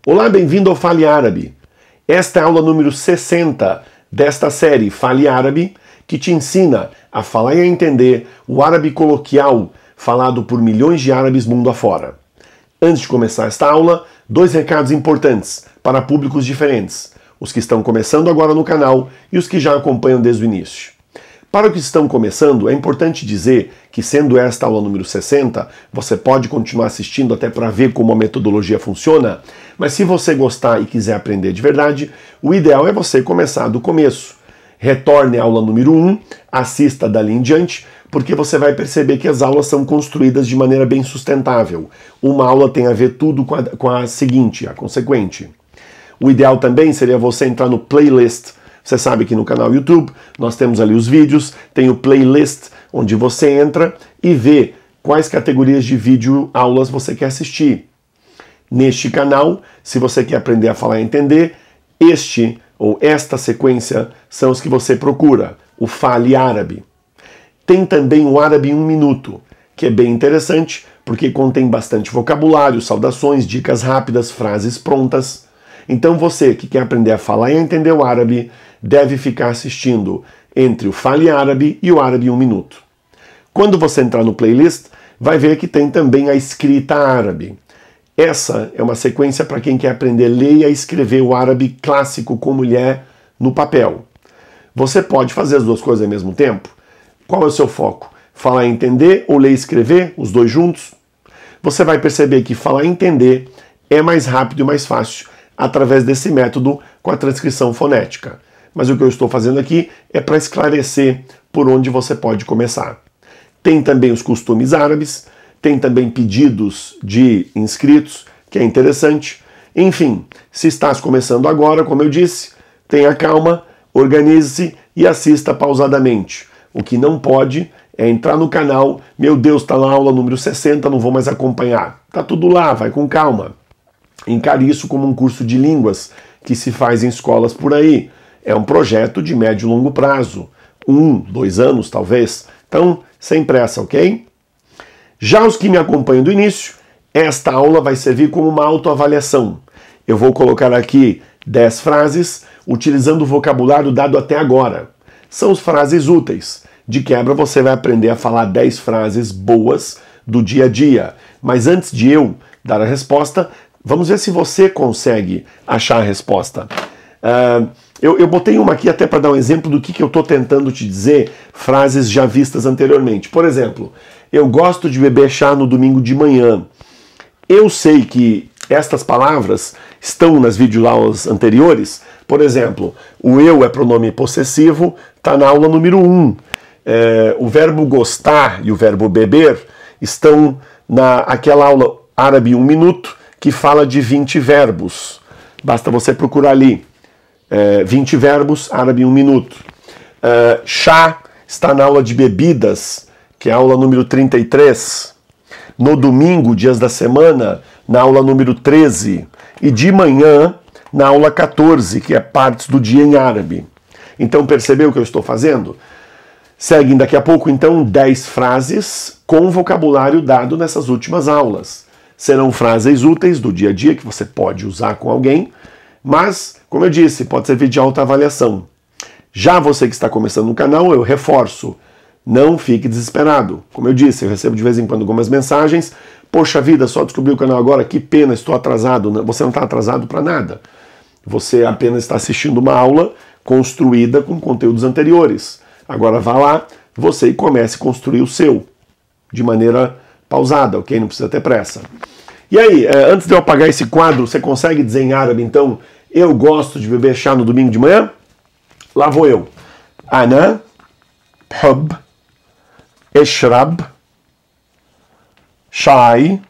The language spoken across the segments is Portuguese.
Olá, bem-vindo ao Fale Árabe. Esta é a aula número 60 desta série Fale Árabe, que te ensina a falar e a entender o árabe coloquial falado por milhões de árabes mundo afora. Antes de começar esta aula, 2 recados importantes para públicos diferentes, os que estão começando agora no canal e os que já acompanham desde o início. Para os que estão começando, é importante dizer que, sendo esta a aula número 60, você pode continuar assistindo até para ver como a metodologia funciona, mas se você gostar e quiser aprender de verdade, o ideal é você começar do começo. Retorne à aula número 1, assista dali em diante, porque você vai perceber que as aulas são construídas de maneira bem sustentável. Uma aula tem a ver tudo com a seguinte, a consequente. O ideal também seria você entrar no playlist. Você sabe que no canal YouTube nós temos ali os vídeos, tem o playlist onde você entra e vê quais categorias de vídeo aulas você quer assistir. Neste canal, se você quer aprender a falar e entender, este ou esta sequência são os que você procura, o Fale Árabe. Tem também o Árabe em 1 minuto, que é bem interessante porque contém bastante vocabulário, saudações, dicas rápidas, frases prontas. Então você que quer aprender a falar e a entender o árabe, deve ficar assistindo entre o Fale Árabe e o Árabe em 1 minuto. Quando você entrar no playlist, vai ver que tem também a escrita árabe. Essa é uma sequência para quem quer aprender a ler e a escrever o árabe clássico como ele é no papel. Você pode fazer as duas coisas ao mesmo tempo? Qual é o seu foco? Falar e entender ou ler e escrever, os dois juntos? Você vai perceber que falar e entender é mais rápido e mais fácil através desse método com a transcrição fonética. Mas o que eu estou fazendo aqui é para esclarecer por onde você pode começar. Tem também os costumes árabes, tem também pedidos de inscritos, que é interessante. Enfim, se estás começando agora, como eu disse, tenha calma, organize-se e assista pausadamente. O que não pode é entrar no canal, meu Deus, está na aula número 60, não vou mais acompanhar. Tá tudo lá, vai com calma. Encare isso como um curso de línguas que se faz em escolas por aí. É um projeto de médio e longo prazo. 1, 2 anos, talvez. Então, sem pressa, ok? Já os que me acompanham do início, esta aula vai servir como uma autoavaliação. Eu vou colocar aqui 10 frases utilizando o vocabulário dado até agora. São as frases úteis. De quebra, você vai aprender a falar 10 frases boas do dia a dia. Mas antes de eu dar a resposta, vamos ver se você consegue achar a resposta. Eu botei uma aqui até para dar um exemplo do que eu estou tentando te dizer, frases já vistas anteriormente. Por exemplo, eu gosto de beber chá no domingo de manhã. Eu sei que estas palavras estão nas videoaulas anteriores. Por exemplo, o eu é pronome possessivo, está na aula número 1. O verbo gostar e o verbo beber estão naquela aula árabe 1 minuto, que fala de 20 verbos. Basta você procurar ali. 20 verbos, árabe 1 minuto. Chá está na aula de bebidas, que é a aula número 33. No domingo, dias da semana, na aula número 13. E de manhã, na aula 14, que é partes do dia em árabe. Então, percebeu o que eu estou fazendo? Seguem daqui a pouco, então, 10 frases com vocabulário dado nessas últimas aulas. Serão frases úteis do dia a dia que você pode usar com alguém, mas, como eu disse, pode servir de autoavaliação. Já você que está começando no canal, eu reforço, não fique desesperado. Como eu disse, eu recebo de vez em quando algumas mensagens, poxa vida, só descobri o canal agora, que pena, estou atrasado. Você não está atrasado para nada. Você apenas está assistindo uma aula construída com conteúdos anteriores. Agora vá lá, você e comece a construir o seu, de maneira pausada, ok? Não precisa ter pressa. E aí, antes de eu apagar esse quadro, você consegue dizer em árabe, então, eu gosto de beber chá no domingo de manhã? Lá vou eu. Ana bhub ishrab shai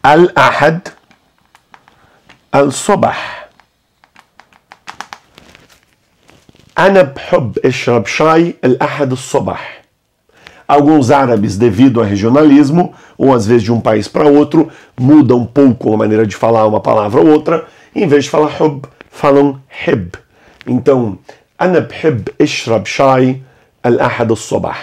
al-ahad al-subah. Ana bhub ishrab shai al-ahad al-subah. Alguns árabes, devido a regionalismo, ou às vezes de um país para outro, mudam um pouco a maneira de falar uma palavra ou outra. Em vez de falar hub, falam hib. Então, ana bhib ishrab shai al-ahad al-subah.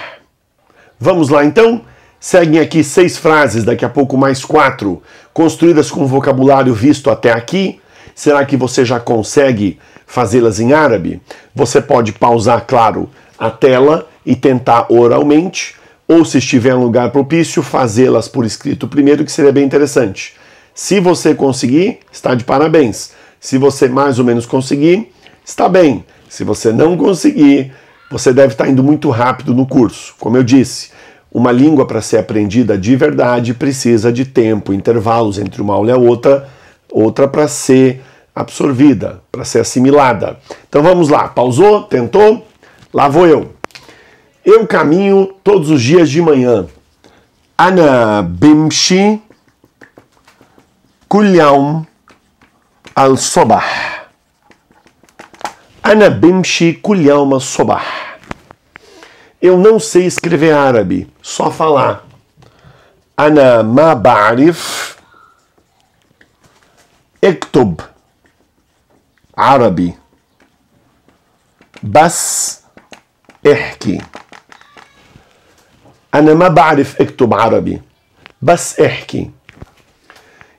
Vamos lá então? Seguem aqui 6 frases, daqui a pouco mais 4, construídas com o vocabulário visto até aqui. Será que você já consegue fazê-las em árabe? Você pode pausar, claro, a tela e tentar oralmente, ou se estiver em um lugar propício, fazê-las por escrito primeiro, que seria bem interessante. Se você conseguir, está de parabéns. Se você mais ou menos conseguir, está bem. Se você não conseguir, você deve estar indo muito rápido no curso. Como eu disse, uma língua para ser aprendida de verdade precisa de tempo, intervalos entre uma aula e a outra para ser absorvida, para ser assimilada. Então vamos lá, pausou, tentou, lá vou eu. Eu caminho todos os dias de manhã. Ana bimshi kul yawm al-sabah. Ana bimshi kul yawm al-sabah. Eu não sei escrever árabe, só falar. Ana ma ba'rif اكتب عربي بس احكي. أنا ما بعرف اكتب عربي بس احكي.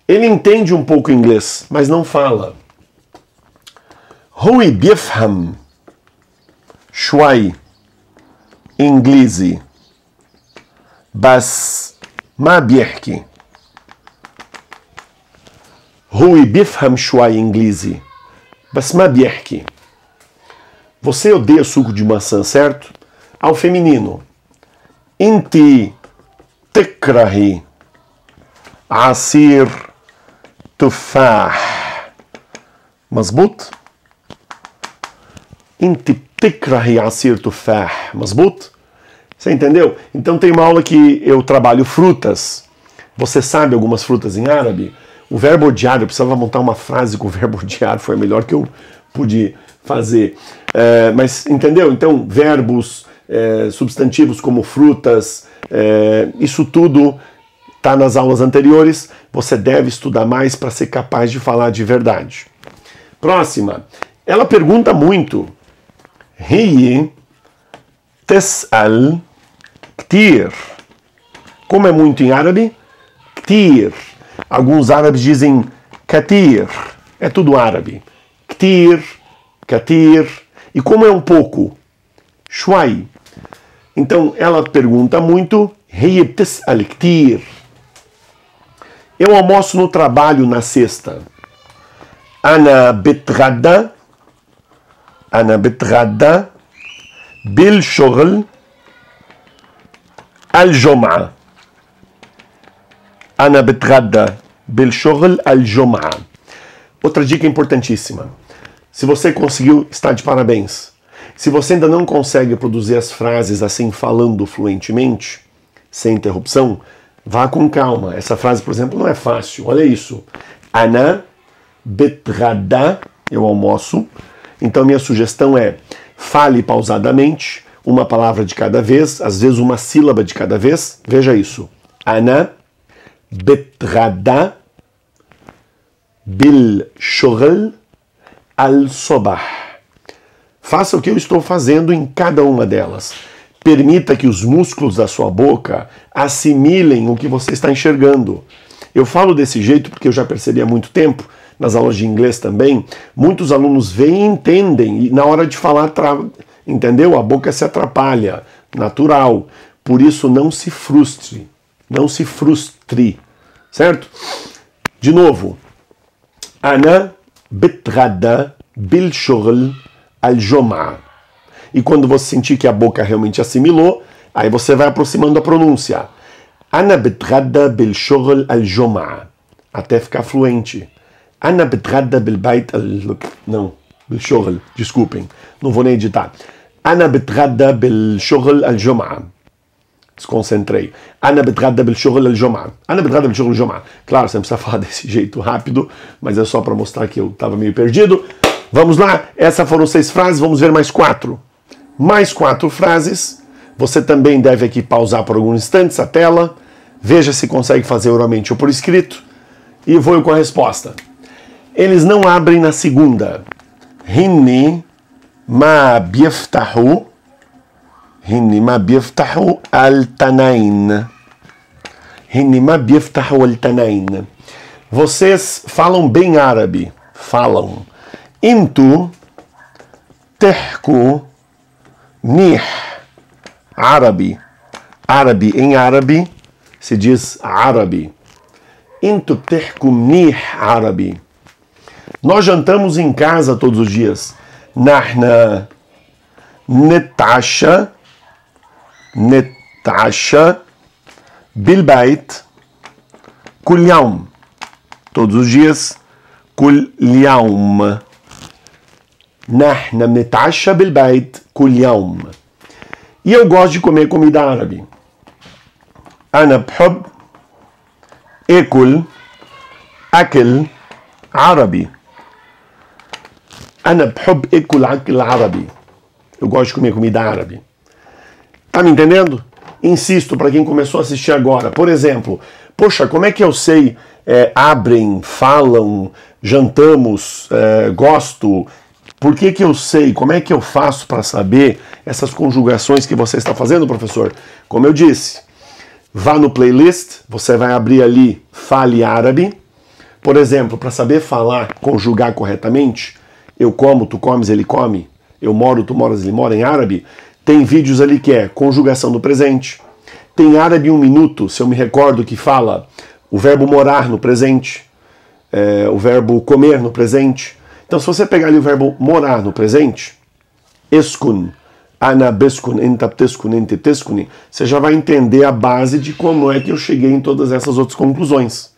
Ele entende um pouco inglês, mas não fala. هو بيفهم شوي إنجليزي بس ما بيحكي. هو بيفهم شوي إنجليزي بس ما بيحكي. Você odeia suco de maçã, certo? Ao feminino. Inti تكرهي عصير تفاح. مظبوط؟ انت بتكرهي عصير تفاح. مظبوط? Você entendeu? Então tem uma aula que eu trabalho frutas. Você sabe algumas frutas em árabe? O verbo odiar, eu precisava montar uma frase com o verbo odiar, foi a melhor que eu pude fazer. Mas entendeu? Então verbos, substantivos como frutas, isso tudo está nas aulas anteriores. Você deve estudar mais para ser capaz de falar de verdade. Próxima. Ela pergunta muito. هي تسأل كتير. Como é muito em árabe? كتير. Alguns árabes dizem katir. É tudo árabe. Ktir, katir. E como é um pouco? Shwai. Então ela pergunta muito. هي بتسأل كتير. Eu almoço no trabalho na sexta. أنا بتغدى بالشغل الجمعة. أنا بتغدى بالشغل الجمعة. Outra dica importantíssima. Se você conseguiu, está de parabéns. Se você ainda não consegue produzir as frases assim falando fluentemente, sem interrupção, vá com calma. Essa frase, por exemplo, não é fácil. Olha isso. Ana betgada, eu almoço. Então minha sugestão é fale pausadamente, uma palavra de cada vez, às vezes uma sílaba de cada vez. Veja isso. Ana betgada bil shughl al sobah. Faça o que eu estou fazendo em cada uma delas. Permita que os músculos da sua boca assimilem o que você está enxergando. Eu falo desse jeito porque eu já percebi há muito tempo, nas aulas de inglês também, muitos alunos veem e entendem, e na hora de falar, entendeu? A boca se atrapalha, natural. Por isso, não se frustre. Não se frustre. Certo? De novo. Ana betgada bil shughl al-jum'a. E quando você sentir que a boca realmente assimilou, aí você vai aproximando a pronúncia. Ana betgada bil shughl al-jum'a. Até ficar fluente. Ana betgada bil bait al... Não, bil shughl. Desculpem, não vou nem editar. Ana betgada bil shughl al-jum'a. Desconcentrei. Ana betgada bil shughl al-jum'a. Ana betgada bil shughl al-jum'a. Claro, você não precisa falar desse jeito rápido, mas é só para mostrar que eu estava meio perdido. Vamos lá, essas foram 6 frases, vamos ver mais 4. Mais 4 frases. Você também deve aqui pausar por alguns instantes a tela. Veja se consegue fazer oralmente ou por escrito. E vou com a resposta. Eles não abrem na segunda. Hinni ma biaftahu al-tanain. هن ما بيفتحوا التنين. Vocês falam bem árabe. Falam. انتوا تحكوا منيح عربي. Árabe em árabe se diz árabe. انتوا بتحكوا منيح عربي. Nós jantamos em casa todos os dias. نحن نتعشى بالبيت كل يوم. Todos os dias. كل يوم. نحن بنتعشى بالبيت كل يوم. E eu gosto de comer comida árabe. أنا بحب أكل عربي. أنا بحب أكل عربي. Eu gosto de comer comida árabe. Tá me entendendo? Insisto para quem começou a assistir agora. Por exemplo, poxa, como é que eu sei abrem, falam, jantamos, gosto? Por que eu sei? Como é que eu faço para saber essas conjugações que você está fazendo, professor? Como eu disse, vá no playlist, você vai abrir ali Fale Árabe. Por exemplo, para saber falar, conjugar corretamente, eu como, tu comes, ele come, eu moro, tu moras, ele mora, em árabe, tem vídeos ali que é conjugação do presente. Tem árabe 1 minuto, se eu me recordo, que fala o verbo morar no presente, o verbo comer no presente. Então, se você pegar ali o verbo morar no presente, eskun, ana beskun, enta pteskun, ente teskuni, você já vai entender a base de como é que eu cheguei em todas essas outras conclusões.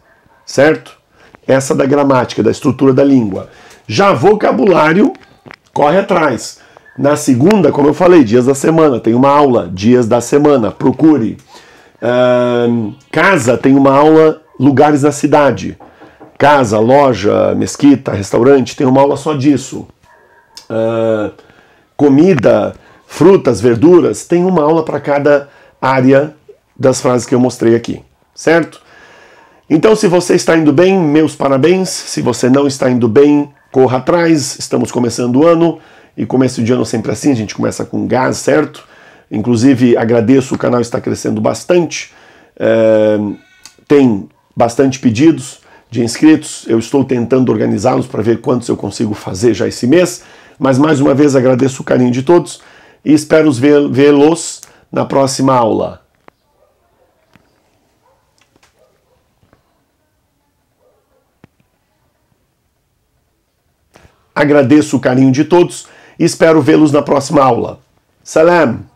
Certo? Essa da gramática, da estrutura da língua. Já vocabulário, corre atrás. Na segunda, como eu falei, dias da semana, tem uma aula, dias da semana, procure. Casa, tem uma aula, lugares da cidade. Casa, loja, mesquita, restaurante, tem uma aula só disso. Comida, frutas, verduras, tem uma aula para cada área das frases que eu mostrei aqui, certo? Então, se você está indo bem, meus parabéns. Se você não está indo bem, corra atrás. Estamos começando o ano, e começo de ano sempre assim, a gente começa com gás, certo? Inclusive, agradeço, o canal está crescendo bastante. Tem bastante pedidos de inscritos, eu estou tentando organizá-los para ver quantos eu consigo fazer já esse mês, mas mais uma vez agradeço o carinho de todos e espero vê-los na próxima aula. Agradeço o carinho de todos e espero vê-los na próxima aula. Salam!